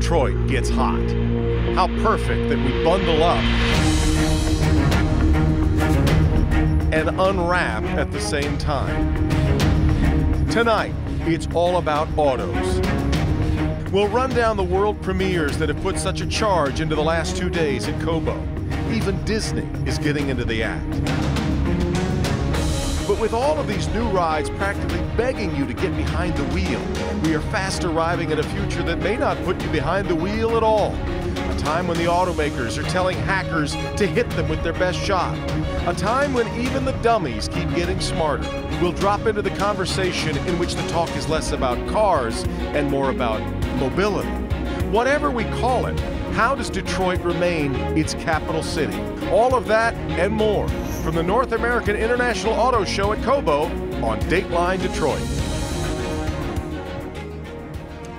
Detroit gets hot. How perfect that we bundle up and unwrap at the same time. Tonight, it's all about autos. We'll run down the world premieres that have put such a charge into the last 2 days at Cobo. Even Disney is getting into the act. But with all of these new rides practically begging you to get behind the wheel, we are fast arriving at a future that may not put you behind the wheel at all. A time when the automakers are telling hackers to hit them with their best shot. A time when even the dummies keep getting smarter. We'll drop into the conversation in which the talk is less about cars and more about mobility. Whatever we call it, how does Detroit remain its capital city? All of that and more from the North American International Auto Show at Cobo on Dateline Detroit.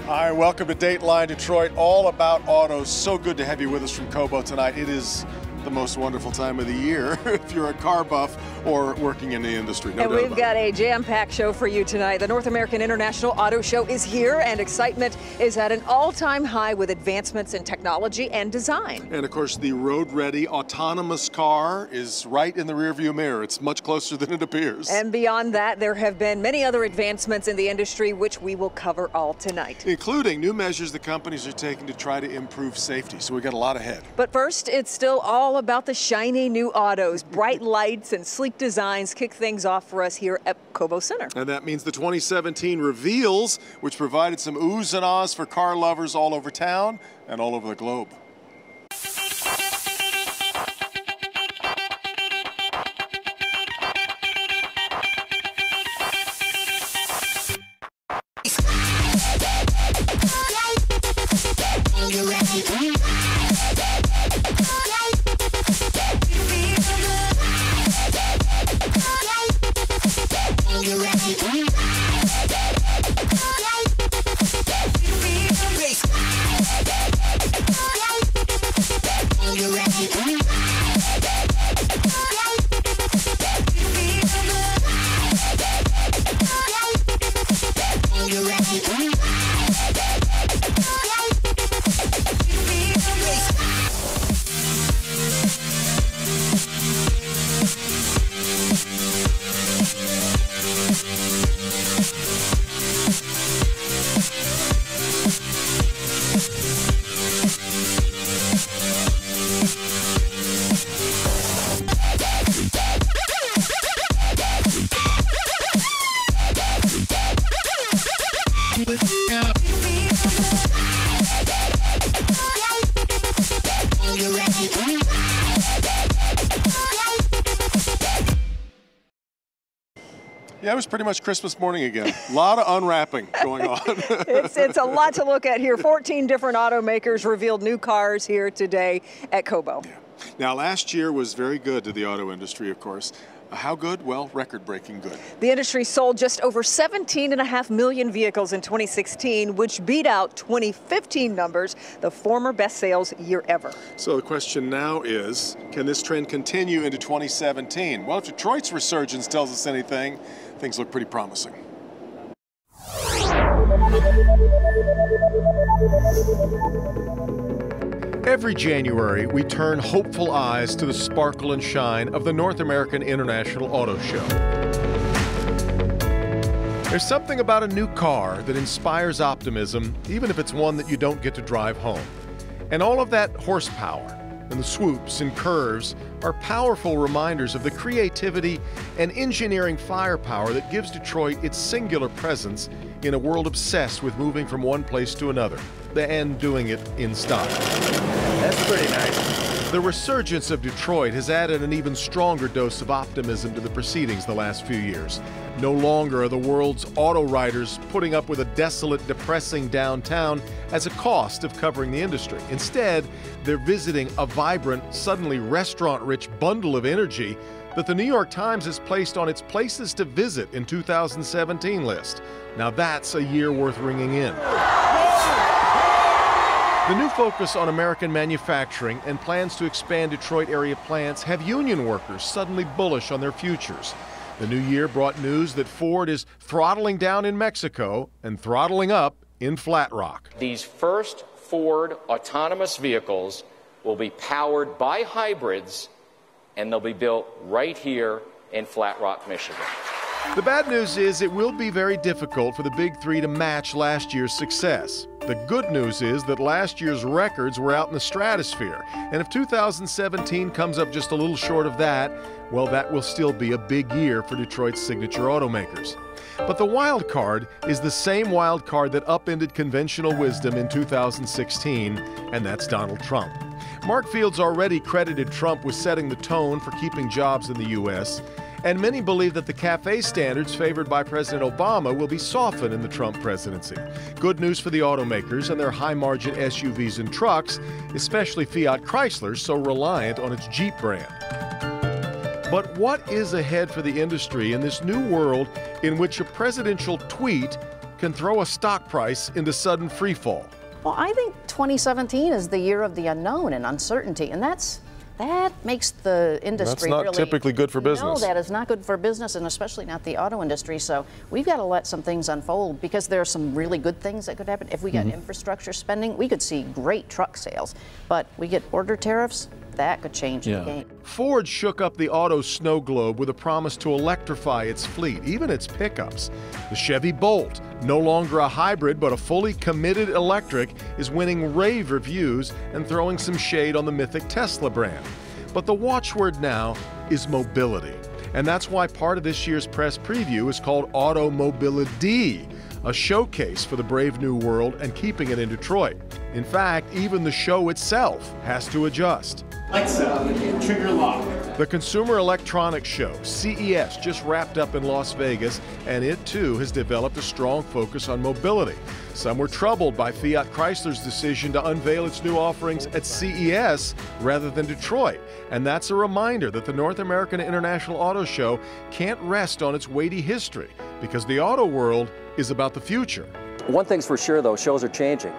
Hi, welcome to Dateline Detroit, all about autos. So good to have you with us from Cobo tonight. It is the most wonderful time of the year if you're a car buff or working in the industry. And we've got a jam-packed show for you tonight. The North American International Auto Show is here, and excitement is at an all-time high with advancements in technology and design. And of course, the road-ready autonomous car is right in the rearview mirror. It's much closer than it appears. And beyond that, there have been many other advancements in the industry, which we will cover all tonight. Including new measures the companies are taking to try to improve safety. So we got a lot ahead. But first, it's still all about the shiny new autos. Bright lights and sleek designs kick things off for us here at Cobo Center. And that means the 2017 reveals, which provided some oohs and ahs for car lovers all over town and all over the globe. Yeah, it was pretty much Christmas morning again. A lot of unwrapping going on. It's a lot to look at here. 14 different automakers revealed new cars here today at Cobo. Yeah. Now, last year was very good to the auto industry, of course. How good? Well, record-breaking good. The industry sold just over 17.5 million vehicles in 2016, which beat out 2015 numbers, the former best sales year ever. So the question now is, can this trend continue into 2017? Well, if Detroit's resurgence tells us anything, things look pretty promising. Every January, we turn hopeful eyes to the sparkle and shine of the North American International Auto Show. There's something about a new car that inspires optimism, even if it's one that you don't get to drive home. And all of that horsepower and the swoops and curves are powerful reminders of the creativity and engineering firepower that gives Detroit its singular presence in a world obsessed with moving from one place to another, and doing it in style. That's pretty nice. The resurgence of Detroit has added an even stronger dose of optimism to the proceedings the last few years. No longer are the world's auto riders putting up with a desolate, depressing downtown as a cost of covering the industry. Instead, they're visiting a vibrant, suddenly restaurant-rich bundle of energy that the New York Times has placed on its places to visit in 2017 list. Now that's a year worth ringing in. The new focus on American manufacturing and plans to expand Detroit area plants have union workers suddenly bullish on their futures. The new year brought news that Ford is throttling down in Mexico and throttling up in Flat Rock. These first Ford autonomous vehicles will be powered by hybrids, and they'll be built right here in Flat Rock, Michigan. The bad news is it will be very difficult for the Big Three to match last year's success. The good news is that last year's records were out in the stratosphere, and if 2017 comes up just a little short of that, well, that will still be a big year for Detroit's signature automakers. But the wild card is the same wild card that upended conventional wisdom in 2016, and that's Donald Trump. Mark Fields already credited Trump with setting the tone for keeping jobs in the U.S., and many believe that the CAFE standards favored by President Obama will be softened in the Trump presidency. Good news for the automakers and their high-margin SUVs and trucks, especially Fiat Chrysler, so reliant on its Jeep brand. But what is ahead for the industry in this new world in which a presidential tweet can throw a stock price into sudden freefall? Well, I think 2017 is the year of the unknown and uncertainty, and that makes the industry That's not typically good for business. No, that is not good for business, and especially not the auto industry. So we've got to let some things unfold, because there are some really good things that could happen. If we get infrastructure spending, we could see great truck sales. But we get border tariffs, that could change the game. Ford shook up the auto snow globe with a promise to electrify its fleet, even its pickups. The Chevy Bolt, no longer a hybrid but a fully committed electric, is winning rave reviews and throwing some shade on the mythic Tesla brand. But the watchword now is mobility. And that's why part of this year's press preview is called Auto Mobility, a showcase for the brave new world and keeping it in Detroit. In fact, even the show itself has to adjust. Alexa, trigger lock. The Consumer Electronics Show, CES, just wrapped up in Las Vegas, and it too has developed a strong focus on mobility. Some were troubled by Fiat Chrysler's decision to unveil its new offerings at CES rather than Detroit. And that's a reminder that the North American International Auto Show can't rest on its weighty history, because the auto world is about the future. One thing's for sure, though, shows are changing.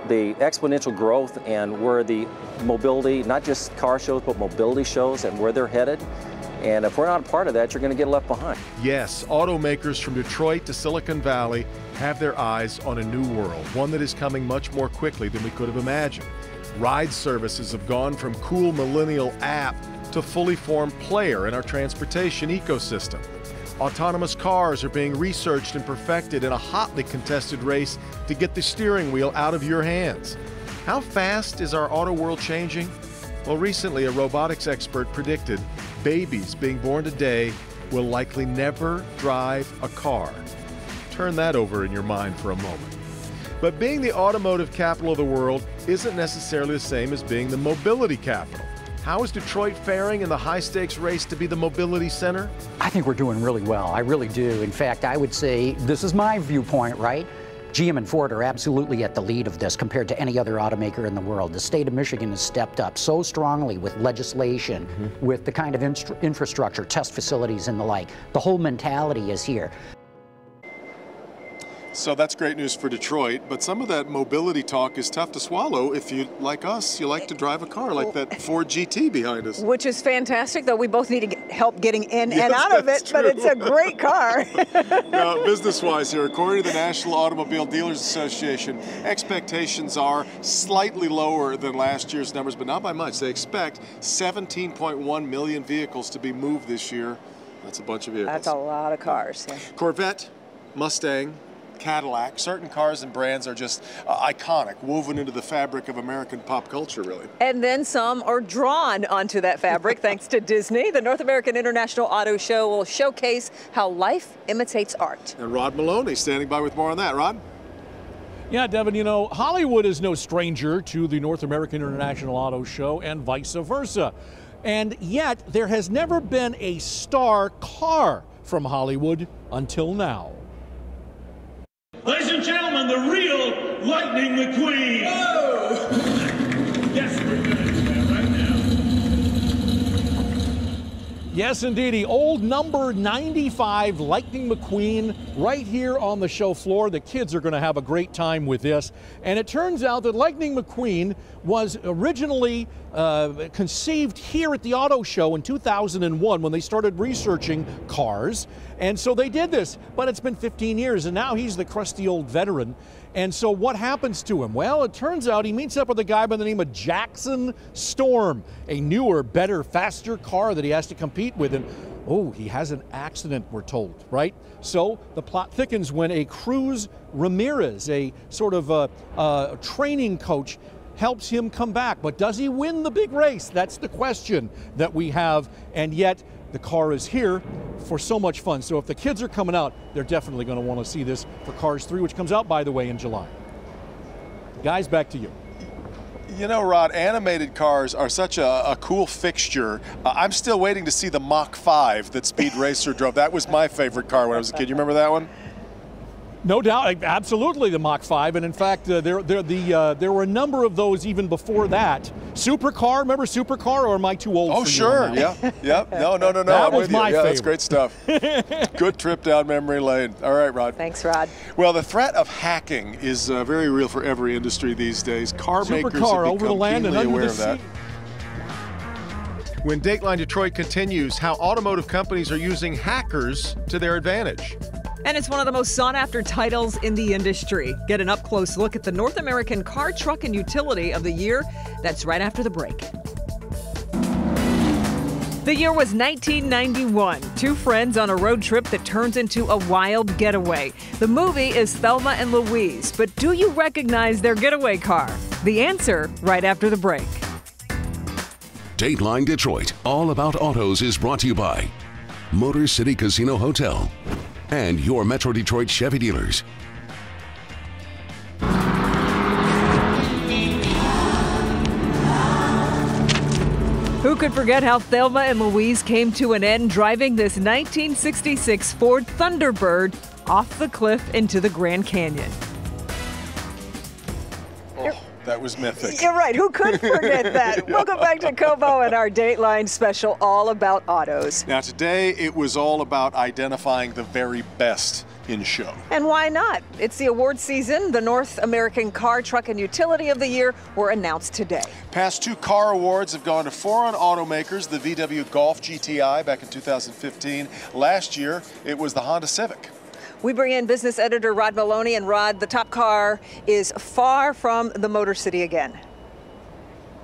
The exponential growth and where the mobility, not just car shows, but mobility shows and where they're headed. And if we're not a part of that, you're going to get left behind. Yes, automakers from Detroit to Silicon Valley have their eyes on a new world, one that is coming much more quickly than we could have imagined. Ride services have gone from cool millennial app to fully formed player in our transportation ecosystem. Autonomous cars are being researched and perfected in a hotly contested race to get the steering wheel out of your hands. How fast is our auto world changing? Well, recently a robotics expert predicted babies being born today will likely never drive a car. Turn that over in your mind for a moment. But being the automotive capital of the world isn't necessarily the same as being the mobility capital. How is Detroit faring in the high-stakes race to be the mobility center? I think we're doing really well. I really do. In fact, I would say, this is my viewpoint, right? GM and Ford are absolutely at the lead of this compared to any other automaker in the world. The state of Michigan has stepped up so strongly with legislation, with the kind of infrastructure, test facilities and the like. The whole mentality is here. So that's great news for Detroit, but some of that mobility talk is tough to swallow if you, like us, you like to drive a car like that Ford GT behind us. Which is fantastic, though we both need to help getting in and out of it, but it's a great car. Now, business-wise here, according to the National Automobile Dealers Association, expectations are slightly lower than last year's numbers, but not by much. They expect 17.1 million vehicles to be moved this year. That's a bunch of vehicles. That's a lot of cars. Yeah. Corvette, Mustang, Cadillac, certain cars and brands are just iconic, woven into the fabric of American pop culture, really. And then some are drawn onto that fabric thanks to Disney. The North American International Auto Show will showcase how life imitates art. And Rod Maloney standing by with more on that. Rod? Yeah, Devin, you know, Hollywood is no stranger to the North American International Auto Show and vice versa. And yet, there has never been a star car from Hollywood until now. Ladies and gentlemen, the real Lightning McQueen. Oh! Yes, we're going to do that right now. Yes, indeedy. Old number 95 Lightning McQueen right here on the show floor. The kids are going to have a great time with this. And it turns out that Lightning McQueen was originally conceived here at the auto show in 2001 when they started researching cars. And so they did this, but it's been 15 years, and now he's the crusty old veteran. And so what happens to him? Well, it turns out he meets up with a guy by the name of Jackson Storm, a newer, better, faster car that he has to compete with. And oh, he has an accident, we're told, right? So the plot thickens when a Cruz Ramirez, a sort of a training coach, helps him come back. But does he win the big race? That's the question that we have. And yet the car is here for so much fun. So if the kids are coming out, they're definitely going to want to see this for Cars 3, which comes out, by the way, in July. Guys, back to you. You know, Rod, animated cars are such a cool fixture. I'm still waiting to see the Mach 5 that Speed Racer drove. That was my favorite car when I was a kid. You remember that one? No doubt, absolutely the Mach 5, and in fact, there were a number of those even before that. Supercar, remember Supercar, or am I too old for you? Oh, sure, yeah, yep. No. That was my favorite. That's great stuff. Good trip down memory lane. All right, Rod. Thanks, Rod. Well, the threat of hacking is very real for every industry these days. Car makers have Supercar become over the land and keenly under aware the of that. sea. When Dateline Detroit continues, how automotive companies are using hackers to their advantage. And it's one of the most sought-after titles in the industry. Get an up-close look at the North American Car, Truck, and Utility of the Year. That's right after the break. The year was 1991. Two friends on a road trip that turns into a wild getaway. The movie is Thelma and Louise, but do you recognize their getaway car? The answer right after the break. Dateline Detroit, all about autos, is brought to you by Motor City Casino Hotel and your Metro Detroit Chevy dealers. Who could forget how Thelma and Louise came to an end driving this 1966 Ford Thunderbird off the cliff into the Grand Canyon? That was mythic. You're right. Who could forget that? Welcome back to Kobo and our Dateline special all about autos. Now, today it was all about identifying the very best in show. And why not? It's the award season. The North American Car, Truck, and Utility of the Year were announced today. Past two car awards have gone to foreign automakers, the VW Golf GTI back in 2015. Last year, it was the Honda Civic. We bring in business editor Rod Maloney, and Rod, the top car is far from the Motor City again.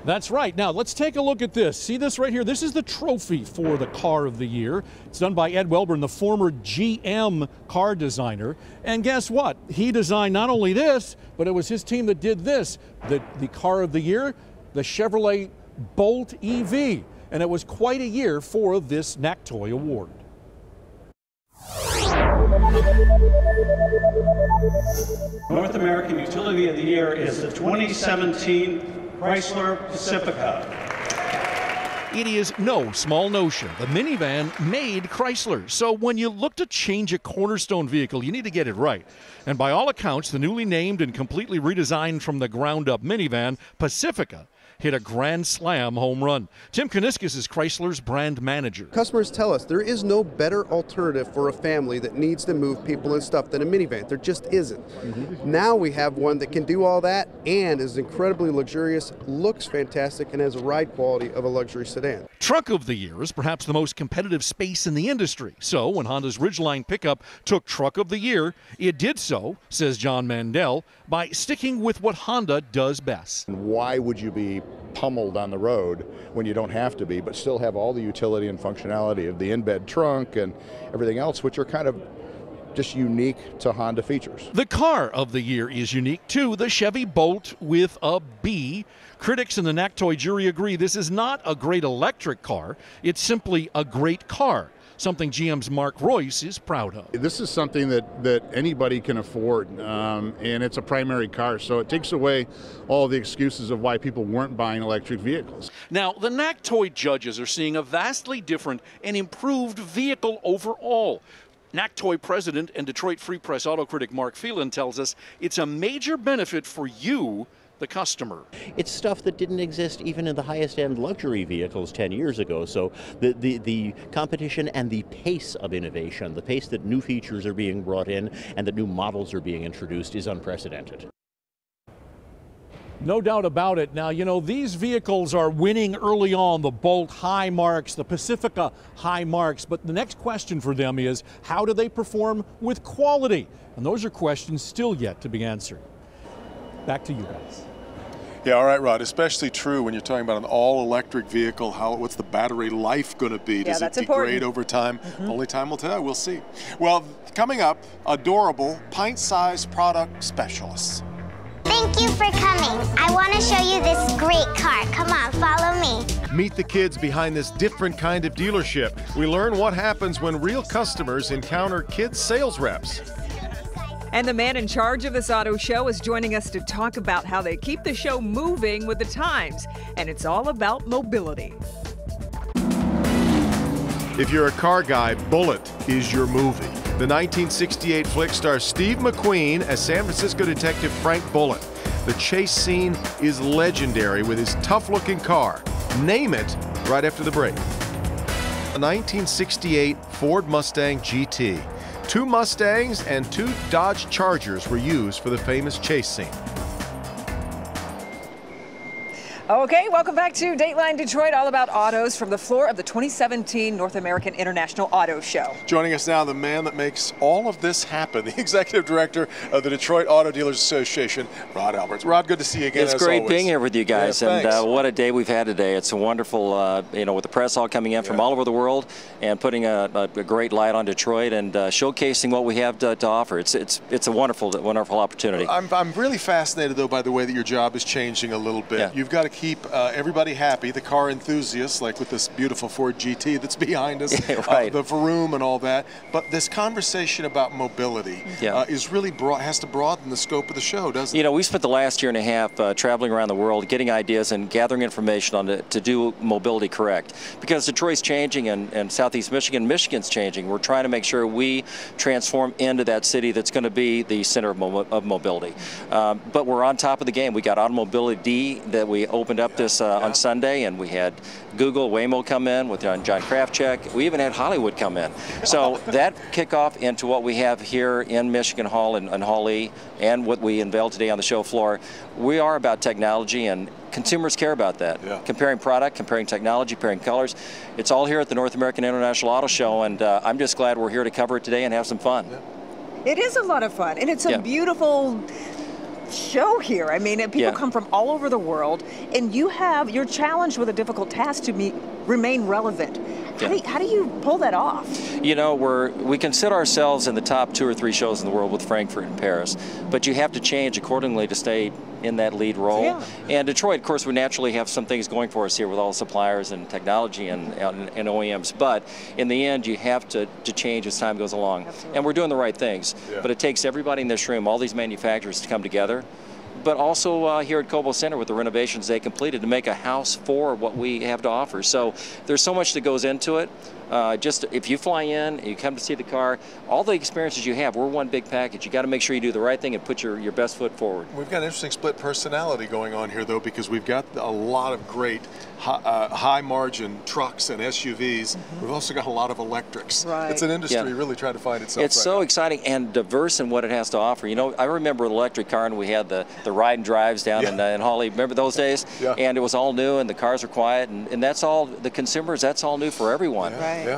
That's right. Now, let's take a look at this. See this right here? This is the trophy for the Car of the Year. It's done by Ed Welburn, the former GM car designer. And guess what? He designed not only this, but it was his team that did this. The Car of the Year, the Chevrolet Bolt EV. And it was quite a year for this NACTOY award. North American Utility of the Year is the 2017 Chrysler Pacifica. It is no small notion. The minivan made Chrysler. So when you look to change a cornerstone vehicle, you need to get it right. And by all accounts, the newly named and completely redesigned from the ground up minivan, Pacifica, hit a grand slam home run. Tim Kaniskis is Chrysler's brand manager. Customers tell us there is no better alternative for a family that needs to move people and stuff than a minivan. There just isn't. Now we have one that can do all that and is incredibly luxurious, looks fantastic, and has a ride quality of a luxury sedan. Truck of the Year is perhaps the most competitive space in the industry. So when Honda's Ridgeline pickup took Truck of the Year, it did so, says John Mandel, by sticking with what Honda does best. Why would you be pummeled on the road when you don't have to be, but still have all the utility and functionality of the in-bed trunk and everything else, which are kind of just unique to Honda features. The Car of the Year is unique too, the Chevy Bolt with a B. Critics in the NACTOY jury agree this is not a great electric car, it's simply a great car. Something GM's Mark Royce is proud of. This is something that anybody can afford, and it's a primary car, so it takes away all the excuses of why people weren't buying electric vehicles. Now, the NACTOY judges are seeing a vastly different and improved vehicle overall. NACTOY president and Detroit Free Press auto critic Mark Phelan tells us it's a major benefit for you, the customer. It's stuff that didn't exist even in the highest end luxury vehicles 10 years ago. So the competition and the pace of innovation, the pace that new features are being brought in and that new models are being introduced is unprecedented. No doubt about it. Now, you know, these vehicles are winning early on. The Bolt high marks, the Pacifica high marks. But the next question for them is, how do they perform with quality? And those are questions still yet to be answered. Back to you guys. Yeah, all right, Rod. Especially true when you're talking about an all-electric vehicle. What's the battery life going to be? Does it degrade over time? Only time will tell. We'll see. Well, coming up, adorable pint-sized product specialists. Thank you for coming. I want to show you this great car. Come on, follow me. Meet the kids behind this different kind of dealership. We learn what happens when real customers encounter kids' sales reps. And the man in charge of this auto show is joining us to talk about how they keep the show moving with the times. And it's all about mobility. If you're a car guy, Bullitt is your movie. The 1968 flick stars Steve McQueen as San Francisco detective Frank Bullitt. The chase scene is legendary with his tough-looking car. Name it right after the break. A 1968 Ford Mustang GT. 2 Mustangs and 2 Dodge Chargers were used for the famous chase scene. Okay, welcome back to Dateline Detroit, all about autos from the floor of the 2017 North American International Auto Show. Joining us now, the man that makes all of this happen, the executive director of the Detroit Auto Dealers Association, Rod Alberts. Rod, good to see you again. It's great being here with you guys, and what a day we've had today. It's a wonderful, you know, with the press all coming in from all over the world and putting a great light on Detroit and showcasing what we have to offer. It's a wonderful opportunity. I'm really fascinated, though, by the way that your job is changing a little bit. You've got to keep everybody happy, the car enthusiasts, like with this beautiful Ford GT that's behind us, the Vroom and all that. But this conversation about mobility is really has to broaden the scope of the show, doesn't it? You know, we spent the last year and a half traveling around the world, getting ideas and gathering information on to do mobility correct. Because Detroit's changing and Southeast Michigan's changing. We're trying to make sure we transform into that city that's going to be the center of mobility. But we're on top of the game. We got Automobility D that we opened up this on Sunday, and we had Google, Waymo come in with John Krafcheck. We even had Hollywood come in. So that kickoff into what we have here in Michigan Hall and Hall E, and what we unveiled today on the show floor. We are about technology, and consumers care about that. Comparing product, comparing technology, comparing colors. It's all here at the North American International Auto Show, and I'm just glad we're here to cover it today and have some fun. It is a lot of fun, and it's a beautiful show here. I mean, people come from all over the world, and you're challenged with a difficult task to remain relevant. How do you pull that off? You know, we consider ourselves in the top 2 or 3 shows in the world with Frankfurt and Paris, but you have to change accordingly to stay in that lead role. And Detroit, of course, we naturally have some things going for us here with all the suppliers and technology and OEMs, but in the end, you have to change as time goes along. And we're doing the right things, but it takes everybody in this room, all these manufacturers, to come together. But also here at Cobo Center with the renovations they completed to make a house for what we have to offer. So there's so much that goes into it. Just if you fly in, you come to see the car, all the experiences you have, we're one big package. You got to make sure you do the right thing and put your best foot forward. We've got an interesting split personality going on here, though, because we've got a lot of great high-margin trucks and SUVs. We've also got a lot of electrics. It's an industry really trying to find itself. It's so exciting and diverse in what it has to offer. You know, I remember an electric car, and we had the ride and drives down in Hawley. Remember those days? And it was all new, and the cars were quiet, and that's all, the consumers, that's all new for everyone.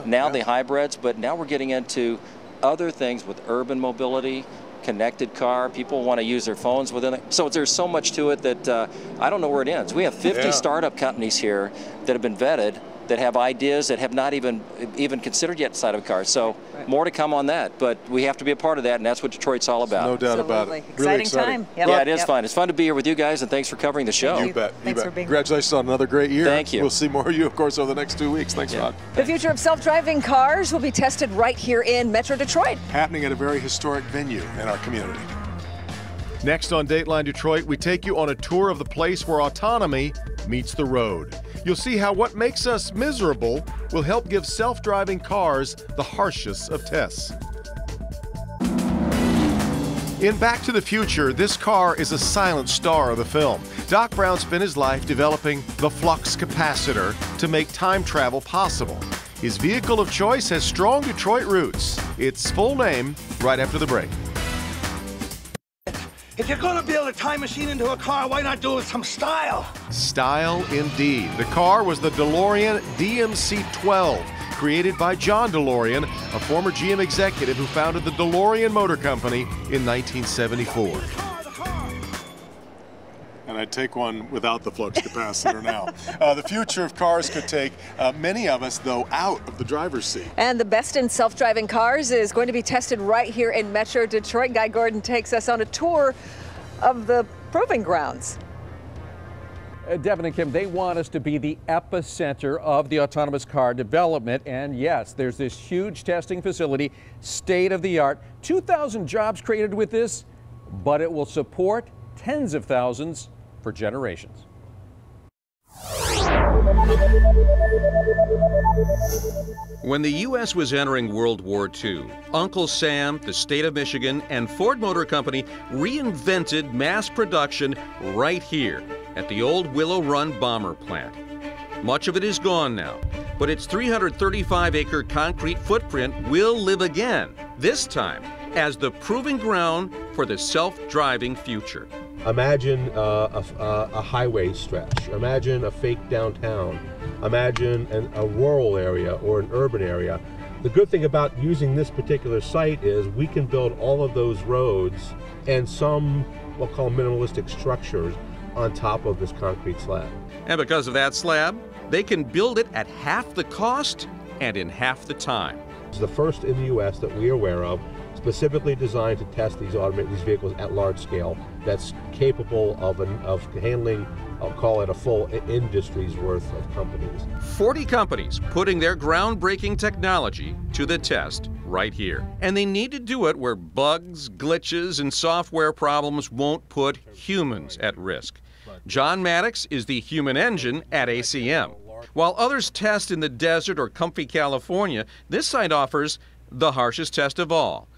Now the hybrids, but now we're getting into other things with urban mobility, connected car. People want to use their phones within it. So there's so much to it that I don't know where it ends. We have 50 startup companies here that have been vetted, that have ideas that have not even considered yet inside of cars. So more to come on that, but we have to be a part of that, and that's what Detroit's all about. No doubt about it. Exciting time. Yeah, it is fun. It's fun to be here with you guys, and thanks for covering the show. You bet. Thanks for being here. Congratulations on another great year. Thank you. We'll see more of you, of course, over the next 2 weeks. Thanks, Rod. The future of self-driving cars will be tested right here in Metro Detroit. Happening at a very historic venue in our community. Next on Dateline Detroit, we take you on a tour of the place where autonomy meets the road. You'll see how what makes us miserable will help give self-driving cars the harshest of tests. In Back to the Future, this car is a silent star of the film. Doc Brown spent his life developing the flux capacitor to make time travel possible. His vehicle of choice has strong Detroit roots. Its full name right after the break. If you're gonna build a time machine into a car, why not do it with some style? Style indeed. The car was the DeLorean DMC-12, created by John DeLorean, a former GM executive who founded the DeLorean Motor Company in 1974. I'd take one without the flux capacitor now. The future of cars could take many of us, though, out of the driver's seat. And the best in self-driving cars is going to be tested right here in Metro Detroit. Guy Gordon takes us on a tour of the proving grounds. Devin and Kim, they want us to be the epicenter of the autonomous car development. And yes, there's this huge testing facility, state of the art, 2,000 jobs created with this, but it will support tens of thousands for generations. When the U.S. was entering World War II, Uncle Sam, the state of Michigan, and Ford Motor Company reinvented mass production right here at the old Willow Run bomber plant. Much of it is gone now, but its 335-acre concrete footprint will live again, this time as the proving ground for the self-driving future. Imagine a highway stretch. Imagine a fake downtown. Imagine a rural area or an urban area. The good thing about using this particular site is we can build all of those roads and some, we'll call minimalistic structures on top of this concrete slab. And because of that slab, they can build it at half the cost and in half the time. It's the first in the U.S. that we are aware of, specifically designed to test these vehicles at large scale, that's capable of handling, I'll call it a full industry's worth of companies. 40 companies putting their groundbreaking technology to the test right here. And they need to do it where bugs, glitches, and software problems won't put humans at risk. John Maddox is the human engine at ACM. While others test in the desert or comfy California, this site offers the harshest test of all.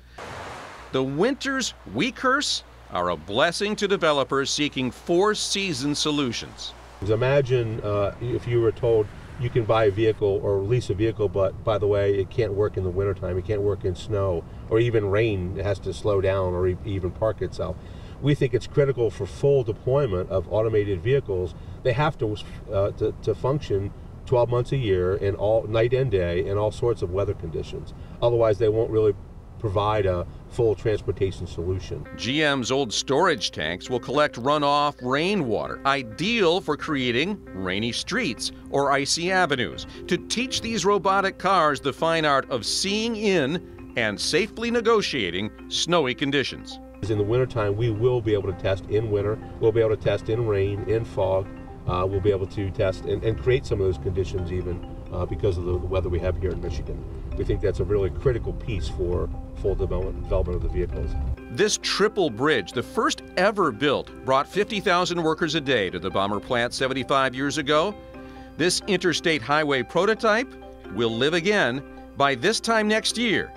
The winters we curse are a blessing to developers seeking four-season solutions. Imagine if you were told you can buy a vehicle or lease a vehicle, but by the way, it can't work in the wintertime, it can't work in snow, or even rain, it has to slow down or even park itself. We think it's critical for full deployment of automated vehicles. They have to function 12 months a year in all night and day in all sorts of weather conditions. Otherwise, they won't really provide a full transportation solution. GM's old storage tanks will collect runoff rainwater, ideal for creating rainy streets or icy avenues, to teach these robotic cars the fine art of seeing in and safely negotiating snowy conditions. In the wintertime, we will be able to test in winter, we'll be able to test in rain, in fog, we'll be able to test and create some of those conditions even because of the weather we have here in Michigan. We think that's a really critical piece for full development of the vehicles. This triple bridge, the first ever built, brought 50,000 workers a day to the bomber plant 75 years ago. This interstate highway prototype will live again by this time next year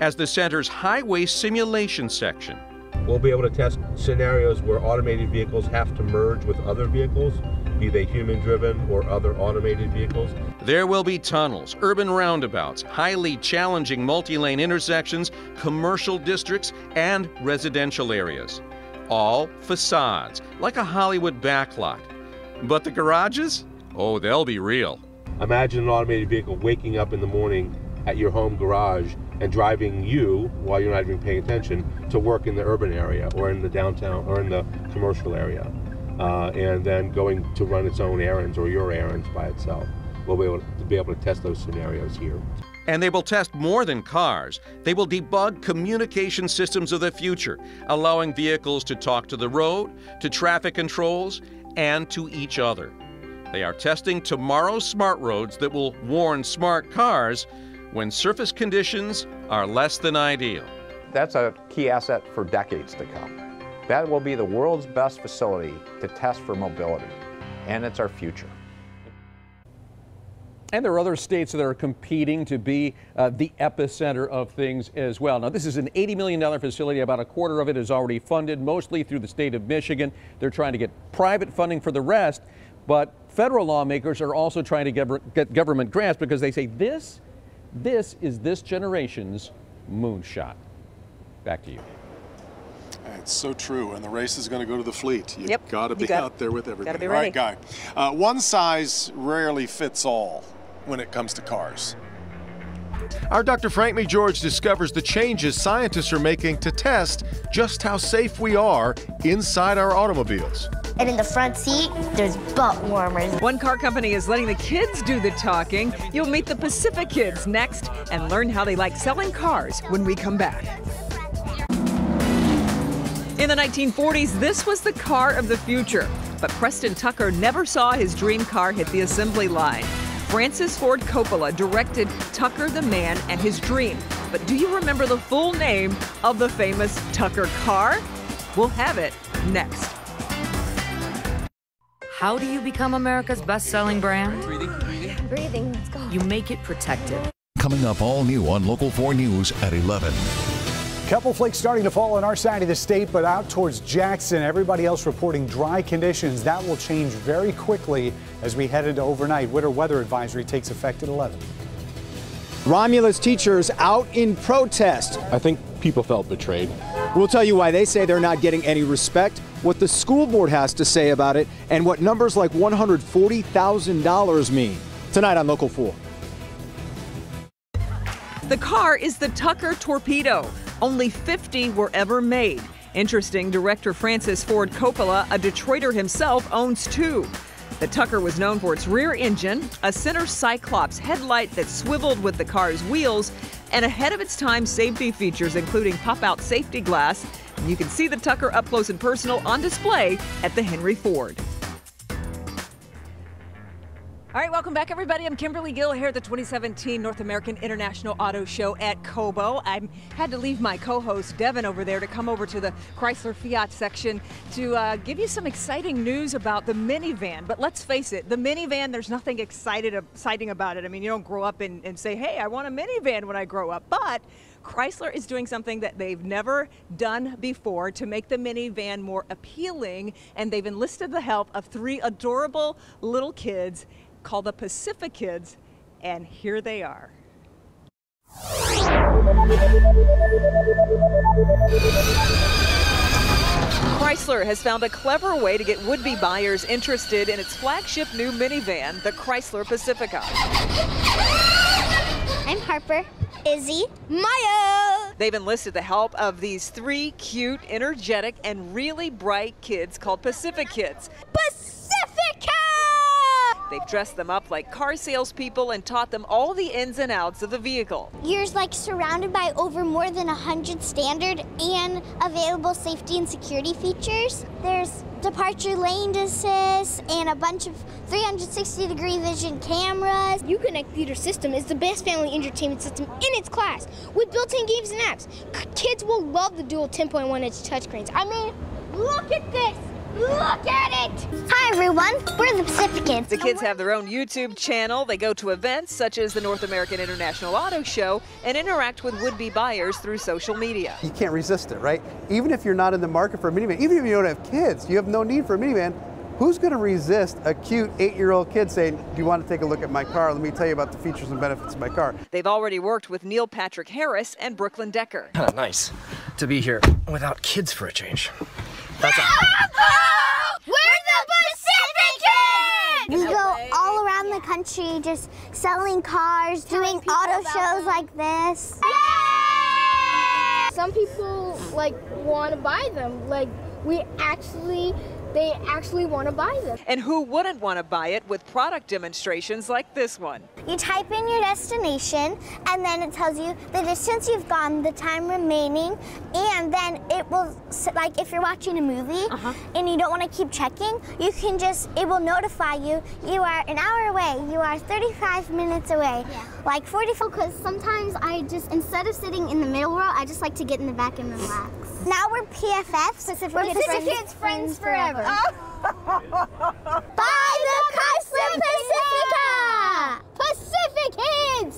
as the center's highway simulation section. We'll be able to test scenarios where automated vehicles have to merge with other vehicles, be they human-driven or other automated vehicles. There will be tunnels, urban roundabouts, highly challenging multi-lane intersections, commercial districts, and residential areas. All facades, like a Hollywood backlot. But the garages? Oh, they'll be real. Imagine an automated vehicle waking up in the morning at your home garage and driving you, while you're not even paying attention, to work in the urban area or in the downtown or in the commercial area, and then going to run its own errands or your errands by itself. We'll be able to test those scenarios here. And they will test more than cars. They will debug communication systems of the future, allowing vehicles to talk to the road, to traffic controls, and to each other. They are testing tomorrow's smart roads that will warn smart cars when surface conditions are less than ideal. That's a key asset for decades to come. That will be the world's best facility to test for mobility, and it's our future. And there are other states that are competing to be the epicenter of things as well. Now, this is an $80 million facility. About a quarter of it is already funded, mostly through the state of Michigan. They're trying to get private funding for the rest, but federal lawmakers are also trying to get government grants because they say this is this generation's moonshot. Back to you. It's so true, and the race is going to go to the fleet. You've Yep. got to be out there with everybody. Gotta be ready. All right, Guy. One size rarely fits all when it comes to cars. Our Dr. Frank McGeorge discovers the changes scientists are making to test just how safe we are inside our automobiles. And in the front seat, there's butt warmers. One car company is letting the kids do the talking. You'll meet the Pacific Kids next and learn how they like selling cars when we come back. In the 1940s, this was the car of the future. But Preston Tucker never saw his dream car hit the assembly line. Francis Ford Coppola directed Tucker the Man and His Dream. But do you remember the full name of the famous Tucker car? We'll have it next. How do you become America's best-selling brand? Breathing, let's go. You make it protected. Coming up all new on Local 4 News at 11. Couple flakes starting to fall on our side of the state, but out towards Jackson, everybody else reporting dry conditions. That will change very quickly as we head into overnight. Winter weather advisory takes effect at 11. Romulus teachers out in protest. I think people felt betrayed. We'll tell you why they say they're not getting any respect, what the school board has to say about it, and what numbers like $140,000 mean. Tonight on Local 4. The car is the Tucker Torpedo. Only 50 were ever made. Interesting, director Francis Ford Coppola, a Detroiter himself, owns 2. The Tucker was known for its rear engine, a center Cyclops headlight that swiveled with the car's wheels, and ahead of its time safety features including pop-out safety glass. And you can see the Tucker up close and personal on display at the Henry Ford. All right, welcome back, everybody. I'm Kimberly Gill here at the 2017 North American International Auto Show at Cobo. I had to leave my co-host Devin over there to come over to the Chrysler Fiat section to give you some exciting news about the minivan. But let's face it, the minivan, there's nothing exciting about it. I mean, you don't grow up and say, hey, I want a minivan when I grow up. But Chrysler is doing something that they've never done before to make the minivan more appealing, and they've enlisted the help of 3 adorable little kids called the Pacific Kids, and here they are. Chrysler has found a clever way to get would-be buyers interested in its flagship new minivan, the Chrysler Pacifica. I'm Harper, Izzy, Maya. They've enlisted the help of these 3 cute, energetic, and really bright kids called Pacific Kids. Pacifica! They've dressed them up like car salespeople and taught them all the ins and outs of the vehicle. You're like surrounded by over more than 100 standard and available safety and security features. There's departure lane assist and a bunch of 360-degree vision cameras. Uconnect Theater System is the best family entertainment system in its class with built-in games and apps. Kids will love the dual 10.1-inch touchscreens. I mean, look at this! Look at it! Hi everyone, we're the Pacific Kids. The kids have their own YouTube channel. They go to events such as the North American International Auto Show and interact with would-be buyers through social media. You can't resist it, right? Even if you're not in the market for a minivan, even if you don't have kids, you have no need for a minivan. Who's going to resist a cute 8-year-old kid saying, do you want to take a look at my car? Let me tell you about the features and benefits of my car. They've already worked with Neil Patrick Harris and Brooklyn Decker. Kind of nice to be here without kids for a change. We're the Pacific Kids! We go all around the country just selling cars, doing auto shows like this. Some people like want to buy them. Like they actually want to buy them. And who wouldn't want to buy it with product demonstrations like this one? You type in your destination, and then it tells you the distance you've gone, the time remaining, and then it will, like if you're watching a movie and you don't want to keep checking, you can just, it will notify you, you are an hour away, you are 35 minutes away, like 44. Because sometimes I just, instead of sitting in the middle row, I just like to get in the back and relax. Now we're PFFs. We're Pacific Kids Friends Forever. Buy the Chrysler Pacifica! Pacific Kids!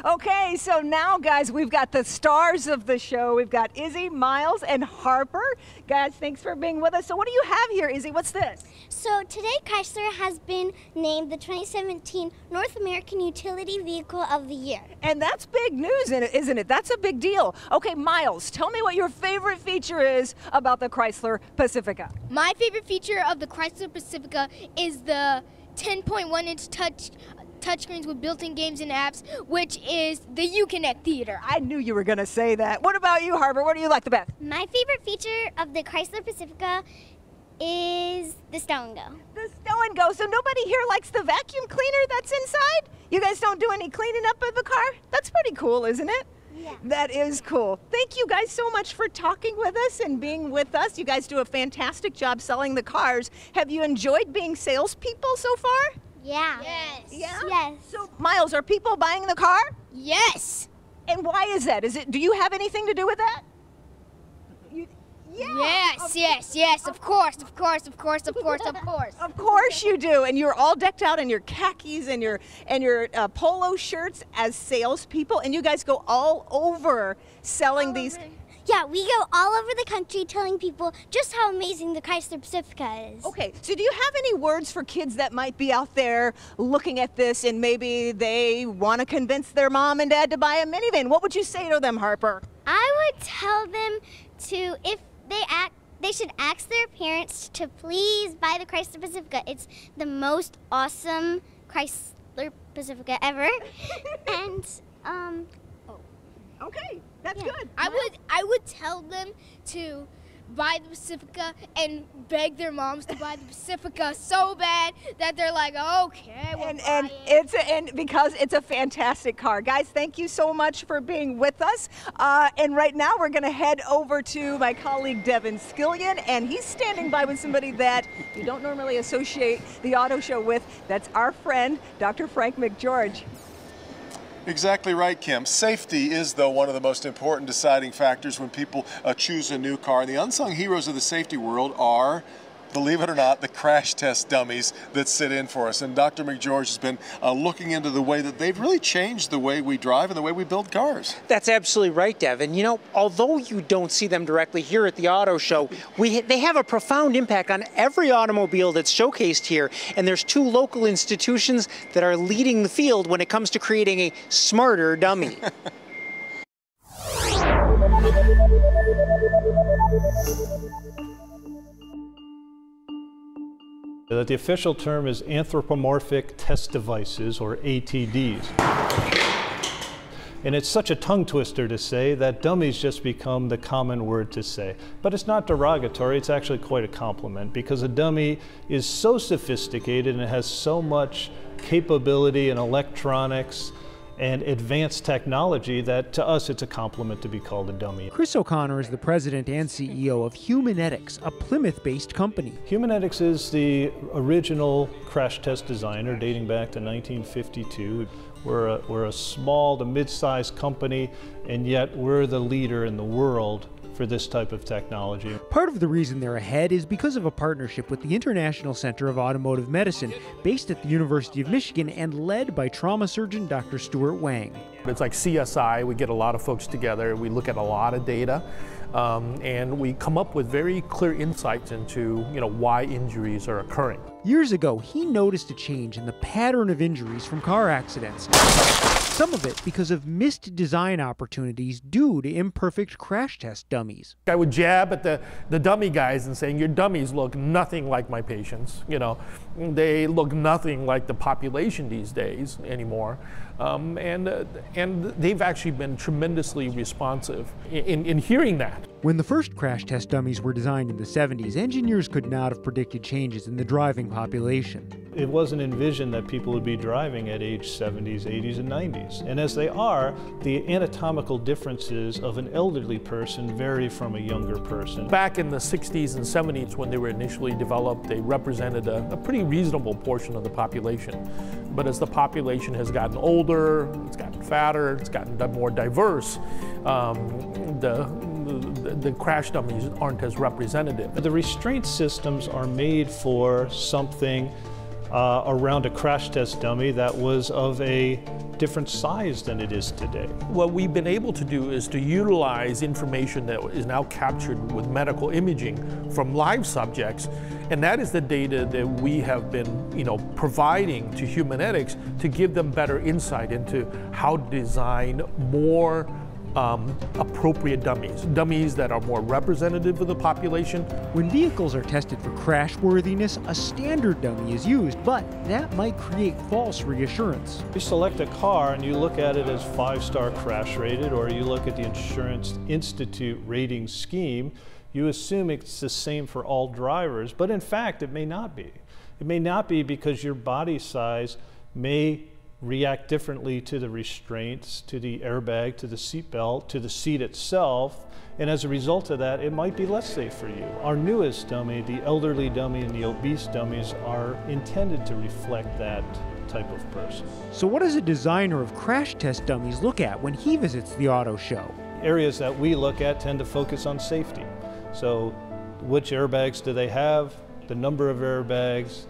Okay, so now, guys, we've got the stars of the show. We've got Izzy, Miles, and Harper. Guys, thanks for being with us. So what do you have here, Izzy? What's this? So today, Chrysler has been named the 2017 North American Utility Vehicle of the Year. And that's big news, isn't it? That's a big deal. Okay, Miles, tell me what your favorite feature is about the Chrysler Pacifica. My favorite feature of the Chrysler Pacifica is the 10.1-inch touchscreens with built-in games and apps, which is the Uconnect Theater. I knew you were going to say that. What about you, Harper? What do you like the best? My favorite feature of the Chrysler Pacifica is the Stow and Go. The Stow and Go. So nobody here likes the vacuum cleaner that's inside? You guys don't do any cleaning up of the car? That's pretty cool, isn't it? Yeah. That is cool. Thank you guys so much for talking with us and being with us. You guys do a fantastic job selling the cars. Have you enjoyed being salespeople so far? Yeah. Yes. Yeah? Yes. So, Miles, are people buying the car? Yes. And why is that? Do you have anything to do with that? Yes, of course. Of course you do. And you're all decked out in your khakis and your polo shirts as salespeople, and you guys go all over selling these. Yeah, we go all over the country telling people just how amazing the Chrysler Pacifica is. Okay, so do you have any words for kids that might be out there looking at this and maybe they want to convince their mom and dad to buy a minivan? What would you say to them, Harper? I would tell them to, if they should ask their parents to please buy the Chrysler Pacifica. It's the most awesome Chrysler Pacifica ever. And okay, that's good. I would tell them to buy the Pacifica and beg their moms to buy the Pacifica so bad that they're like, okay, we'll buy it. And because it's a fantastic car. Guys, thank you so much for being with us. And right now we're going to head over to my colleague Devin Skillion, and he's standing by with somebody that you don't normally associate the auto show with. That's our friend, Dr. Frank McGeorge. Exactly right, Kim. Safety is, though, one of the most important deciding factors when people choose a new car. And the unsung heroes of the safety world are, believe it or not, the crash test dummies that sit in for us. And Dr. McGeorge has been looking into the way that they've really changed the way we drive and the way we build cars. That's absolutely right, Devin. You know, although you don't see them directly here at the auto show, they have a profound impact on every automobile that's showcased here. And there's two local institutions that are leading the field when it comes to creating a smarter dummy. The official term is anthropomorphic test devices, or ATDs. And it's such a tongue twister to say that dummies just become the common word to say. But it's not derogatory, it's actually quite a compliment, because a dummy is so sophisticated and it has so much capability in electronics and advanced technology that to us it's a compliment to be called a dummy. Chris O'Connor is the president and CEO of Humanetics, a Plymouth-based company. Humanetics is the original crash test designer dating back to 1952. We're a small to mid-sized company, and yet we're the leader in the world for this type of technology. Part of the reason they're ahead is because of a partnership with the International Center of Automotive Medicine, based at the University of Michigan and led by trauma surgeon Dr. Stuart Wang. It's like CSI. We get a lot of folks together, we look at a lot of data, and we come up with very clear insights into why injuries are occurring. Years ago, he noticed a change in the pattern of injuries from car accidents. Some of it because of missed design opportunities due to imperfect crash test dummies. I would jab at the dummy guys and saying, your dummies look nothing like my patients. They look nothing like the population these days anymore. And they've actually been tremendously responsive in hearing that. When the first crash test dummies were designed in the 70s, engineers could not have predicted changes in the driving population. It wasn't envisioned that people would be driving at age 70s, 80s, and 90s. And as they are, the anatomical differences of an elderly person vary from a younger person. Back in the 60s and 70s when they were initially developed, they represented a pretty reasonable portion of the population. But as the population has gotten older, it's gotten fatter, it's gotten more diverse, the crash dummies aren't as representative. The restraint systems are made for something around a crash test dummy that was of a different size than it is today. What we've been able to do is to utilize information that is now captured with medical imaging from live subjects, and that is the data that we have been providing to Humanetics to give them better insight into how to design more appropriate dummies that are more representative of the population. When vehicles are tested for crashworthiness, a standard dummy is used, but that might create false reassurance. You select a car and you look at it as 5-star crash rated, or you look at the Insurance Institute rating scheme, you assume it's the same for all drivers, but in fact, it may not be. It may not be because your body size may react differently to the restraints, to the airbag, to the seat belt, to the seat itself, and as a result of that, it might be less safe for you. Our newest dummy, the elderly dummy and the obese dummies, are intended to reflect that type of person. So what does a designer of crash test dummies look at when he visits the auto show? Areas that we look at tend to focus on safety. So which airbags do they have, the number of airbags,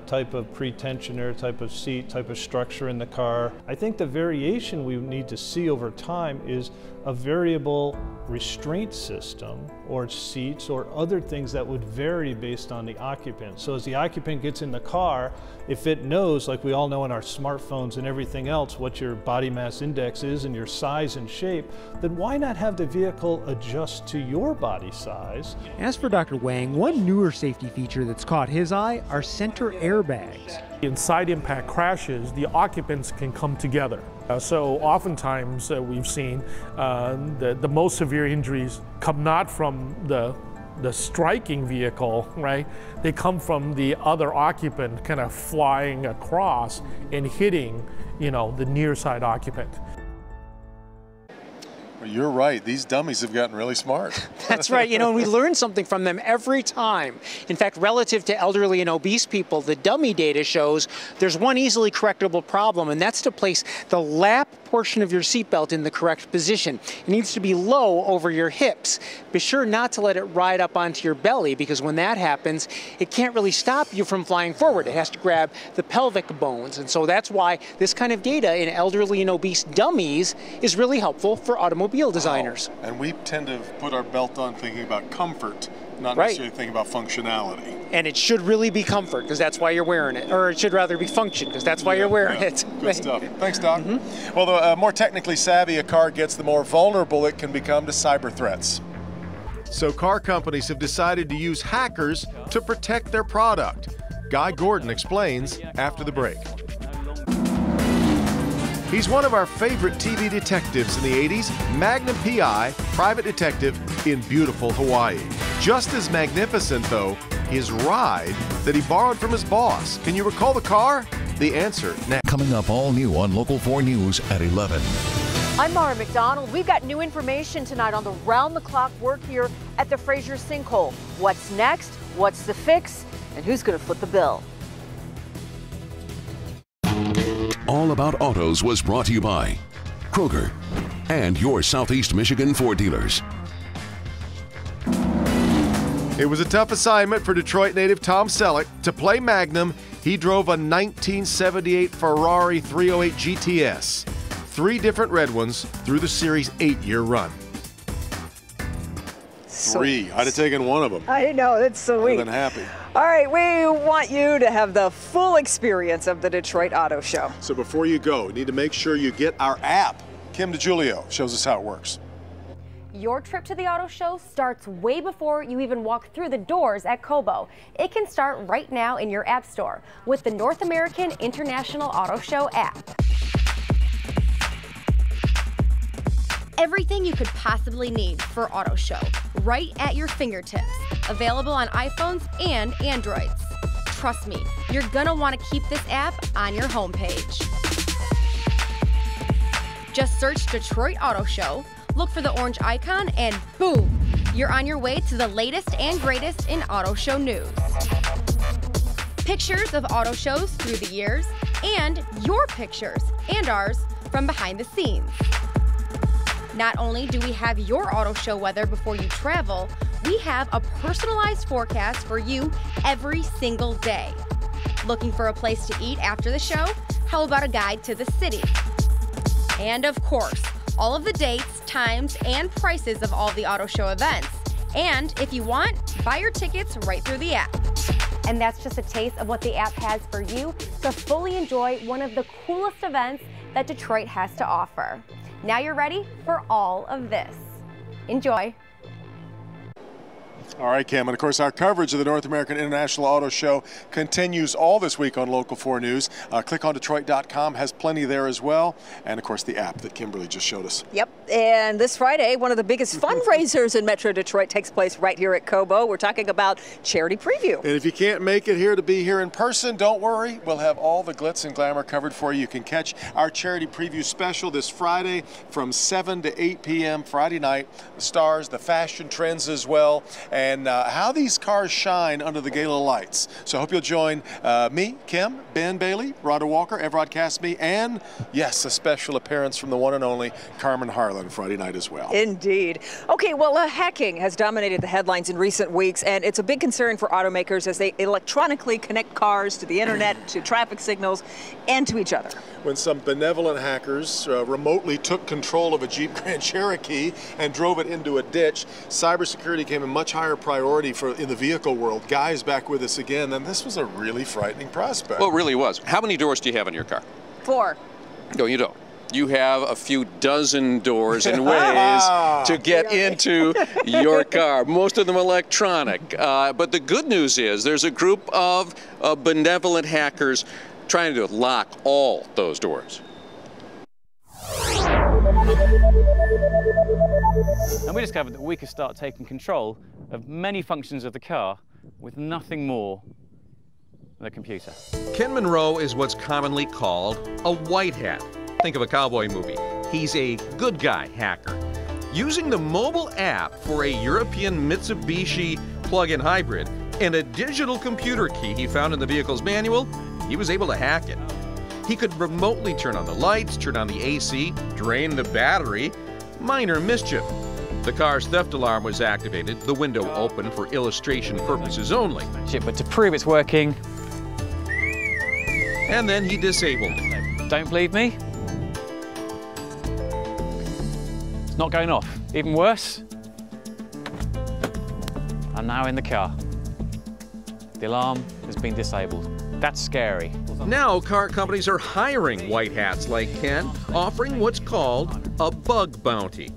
type of pretensioner, type of seat, type of structure in the car. I think the variation we need to see over time is a variable restraint system or seats or other things that would vary based on the occupant. So as the occupant gets in the car, if it knows, like we all know in our smartphones and everything else, what your body mass index is and your size and shape, then why not have the vehicle adjust to your body size? As for Dr. Wang, one newer safety feature that's caught his eye are center airbags. In side impact crashes, the occupants can come together. So oftentimes we've seen the most severe injuries come not from the striking vehicle, right? They come from the other occupant kind of flying across and hitting, you know, the near side occupant. Well, you're right. These dummies have gotten really smart. That's right. You know, and we learn something from them every time. In fact, relative to elderly and obese people, the dummy data shows there's one easily correctable problem, and that's to place the lap portion of your seatbelt in the correct position. It needs to be low over your hips. Be sure not to let it ride up onto your belly, because when that happens, it can't really stop you from flying forward. It has to grab the pelvic bones. And so that's why this kind of data in elderly and obese dummies is really helpful for automobile designers. Wow. And we tend to put our belt on thinking about comfort, not Right. necessarily thinking about functionality. And it should really be comfort, because that's why you're wearing it. Or it should rather be function, because that's why you're wearing it. Good stuff. Thanks, Doc. Well, the more technically savvy a car gets, the more vulnerable it can become to cyber threats. So car companies have decided to use hackers to protect their product. Guy Gordon explains after the break. He's one of our favorite TV detectives in the 80s, Magnum P.I., private detective in beautiful Hawaii. Just as magnificent, though, his ride that he borrowed from his boss. Can you recall the car? The answer next. Coming up all new on Local 4 News at 11. I'm Mara McDonald. We've got new information tonight on the round-the-clock work here at the Fraser sinkhole. What's next? What's the fix? And who's going to foot the bill? All About Autos was brought to you by Kroger and your Southeast Michigan Ford dealers. It was a tough assignment for Detroit native Tom Selleck. To play Magnum, he drove a 1978 Ferrari 308 GTS. 3 different red ones through the series' 8-year run. 3. I'd have taken one of them. I know, that's so I'd sweet. have been happy. All right, we want you to have the full experience of the Detroit Auto Show. So before you go, you need to make sure you get our app. Kim DiGiulio shows us how it works. Your trip to the auto show starts way before you even walk through the doors at Kobo. It can start right now in your app store with the North American International Auto Show app. Everything you could possibly need for auto show, right at your fingertips. Available on iPhones and Androids. Trust me, you're gonna want to keep this app on your homepage. Just search Detroit Auto Show, look for the orange icon, and boom, you're on your way to the latest and greatest in auto show news. Pictures of auto shows through the years, and your pictures and ours from behind the scenes. Not only do we have your auto show weather before you travel, we have a personalized forecast for you every single day. Looking for a place to eat after the show? How about a guide to the city? And of course, all of the dates, times, and prices of all the auto show events. And if you want, buy your tickets right through the app. And that's just a taste of what the app has for you to fully enjoy one of the coolest events that Detroit has to offer. Now you're ready for all of this. Enjoy. All right, Kim, and of course our coverage of the North American International Auto Show continues all this week on Local 4 News. Click on Detroit.com, has plenty there as well, and of course the app that Kimberly just showed us. Yep, and this Friday, one of the biggest fundraisers in Metro Detroit takes place right here at Cobo. We're talking about Charity Preview. And if you can't make it here to be here in person, don't worry. We'll have all the glitz and glamour covered for you. You can catch our Charity Preview special this Friday from 7 to 8 p.m. Friday night. The stars, the fashion trends as well, and how these cars shine under the gala lights. So I hope you'll join me, Kim, Ben Bailey, Rhonda Walker, Evrod Casby, and yes, a special appearance from the one and only Carmen Harlan Friday night as well. Indeed. Okay, well, hacking has dominated the headlines in recent weeks, and it's a big concern for automakers as they electronically connect cars to the internet, to traffic signals, and to each other. When some benevolent hackers remotely took control of a Jeep Grand Cherokee and drove it into a ditch, cybersecurity became a much higher priority in the vehicle world. Guy's back with us again, and this was a really frightening prospect. Well, it really was. How many doors do you have in your car? 4. No, you don't. You have a few dozen doors and ways to get into your car, most of them electronic. But the good news is there's a group of benevolent hackers trying to lock all those doors. And we discovered that we could start taking control of many functions of the car with nothing more than a computer. Ken Monroe is what's commonly called a white hat. Think of a cowboy movie. He's a good guy hacker. Using the mobile app for a European Mitsubishi plug-in hybrid and a digital computer key he found in the vehicle's manual, he was able to hack it. He could remotely turn on the lights, turn on the AC, drain the battery. Minor mischief. The car's theft alarm was activated, the window open for illustration purposes only. But to prove it's working... And then he disabled it. Don't believe me? It's not going off. Even worse, I'm now in the car. The alarm has been disabled. That's scary. Now car companies are hiring white hats like Ken, offering what's called a bug bounty.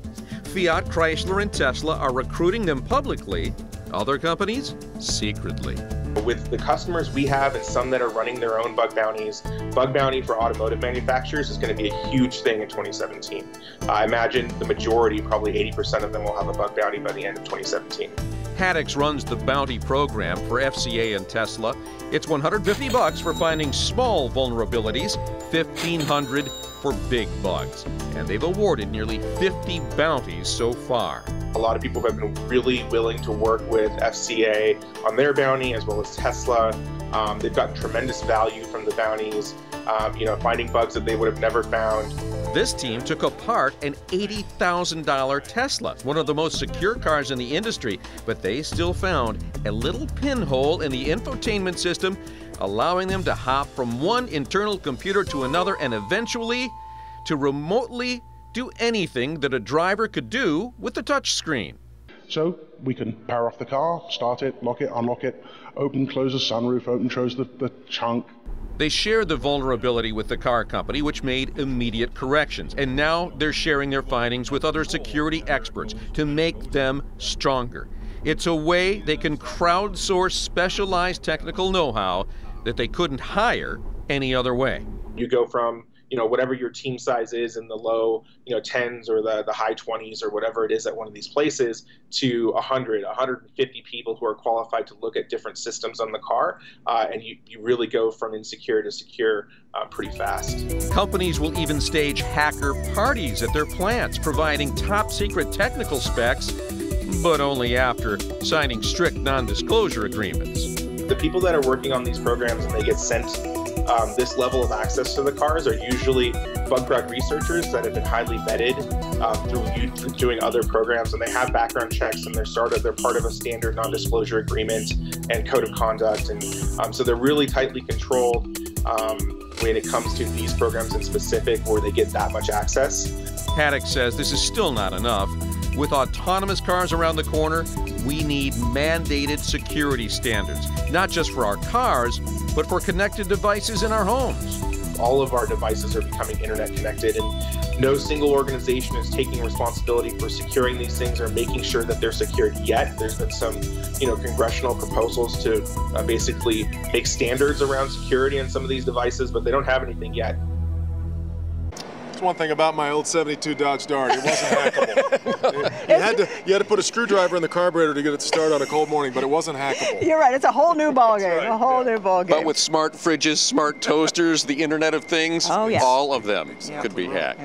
Fiat, Chrysler, and Tesla are recruiting them publicly, other companies secretly. With the customers we have and some that are running their own bug bounties, bug bounty for automotive manufacturers is going to be a huge thing in 2017. I imagine the majority, probably 80% of them, will have a bug bounty by the end of 2017. Haddix runs the bounty program for FCA and Tesla. It's $150 for finding small vulnerabilities, $1,500 for big bugs. And they've awarded nearly 50 bounties so far. A lot of people have been really willing to work with FCA on their bounty, as well as Tesla. They've gotten tremendous value from the bounties, finding bugs that they would have never found. This team took apart an $80,000 Tesla, one of the most secure cars in the industry, but they still found a little pinhole in the infotainment system, allowing them to hop from one internal computer to another and eventually to remotely do anything that a driver could do with the touch screen. So we can power off the car, start it, lock it, unlock it, open, close the sunroof, open, close the trunk. They shared the vulnerability with the car company, which made immediate corrections. And now they're sharing their findings with other security experts to make them stronger. It's a way they can crowdsource specialized technical know-how that they couldn't hire any other way. You go from whatever your team size is in the low, 10s or the high 20s or whatever it is at one of these places to 100, 150 people who are qualified to look at different systems on the car. And you really go from insecure to secure pretty fast. Companies will even stage hacker parties at their plants, providing top secret technical specs, but only after signing strict non-disclosure agreements. The people that are working on these programs and they get sent this level of access to the cars are usually bug crowd researchers that have been highly vetted through doing other programs, and they have background checks, and they're part of a standard non-disclosure agreement and code of conduct, and so they're really tightly controlled when it comes to these programs in specific where they get that much access. Haddix says this is still not enough. With autonomous cars around the corner, we need mandated security standards, not just for our cars, but for connected devices in our homes. All of our devices are becoming internet connected, and no single organization is taking responsibility for securing these things or making sure that they're secured yet. There's been some, congressional proposals to basically make standards around security on some of these devices, but they don't have anything yet. One thing about my old 72 Dodge Dart, it wasn't hackable. you had to put a screwdriver in the carburetor to get it to start on a cold morning, but it wasn't hackable. You're right. It's a whole new ballgame. Right, a whole new ballgame. But with smart fridges, smart toasters, the Internet of Things, all of them could be hacked.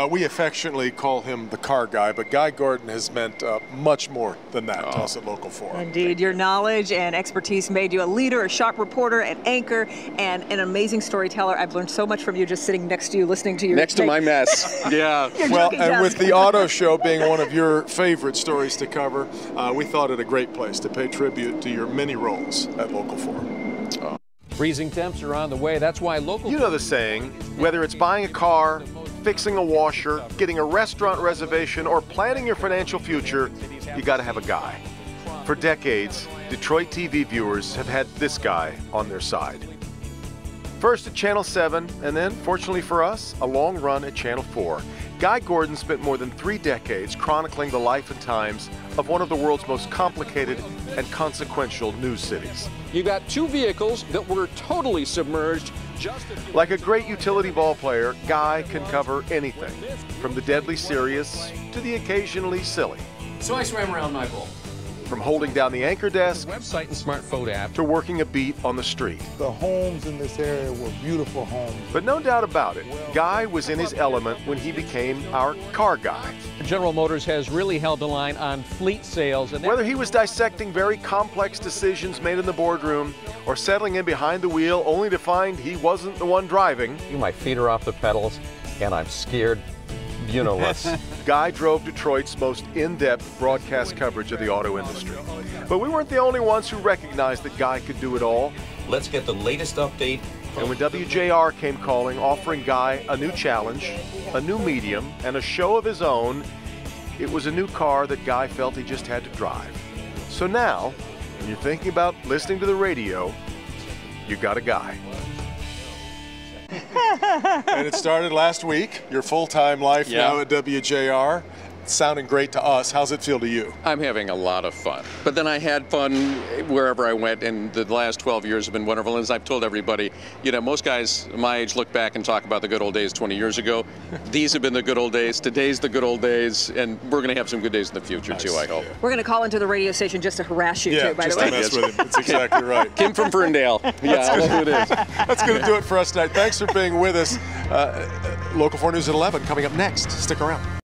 We affectionately call him the car guy, but Guy Gordon has meant much more than that to us at Local 4. Indeed. Your knowledge and expertise made you a leader, a sharp reporter, an anchor, and an amazing storyteller. I've learned so much from you just sitting next to you, listening to your next to my mess. Yeah. Well, and with the auto show being one of your favorite stories to cover, we thought it a great place to pay tribute to your many roles at Local 4. Freezing temps are on the way. That's why Local... You know the saying, whether it's buying a car, fixing a washer, getting a restaurant reservation, or planning your financial future, you got to have a guy. For decades, Detroit TV viewers have had this guy on their side. First at Channel 7, and then, fortunately for us, a long run at Channel 4. Guy Gordon spent more than 3 decades chronicling the life and times of one of the world's most complicated and consequential news cities. You got 2 vehicles that were totally submerged. Like a great utility ball player, Guy can cover anything, from the deadly serious to the occasionally silly. So I swam around my bowl. From holding down the anchor desk website and smartphone app to working a beat on the street. The homes in this area were beautiful homes. But no doubt about it, Guy was in his element when he became our car guy. General Motors has really held the line on fleet sales. And whether he was dissecting very complex decisions made in the boardroom or settling in behind the wheel only to find he wasn't the one driving. My feet are off the pedals and I'm scared. You know us. Guy drove Detroit's most in-depth broadcast coverage of the auto industry. But we weren't the only ones who recognized that Guy could do it all. Let's get the latest update. And when WJR came calling, offering Guy a new challenge, a new medium, and a show of his own, it was a new car that Guy felt he just had to drive. So now, when you're thinking about listening to the radio, you got a Guy. And it started last week, your full-time life now at WJR. It's sounding great to us. How's it feel to you? I'm having a lot of fun. But then I had fun wherever I went, and the last 12 years have been wonderful. And as I've told everybody, most guys my age look back and talk about the good old days 20 years ago. These have been the good old days. Today's the good old days, and we're going to have some good days in the future, too, I hope. We're going to call into the radio station just to harass you, too, by the way. Yeah, just to mess with him. That's exactly right. Kim from Ferndale. Yeah, I know who it is. That's going to do it for us tonight. Thanks for being with us. Local 4 News at 11 coming up next. Stick around.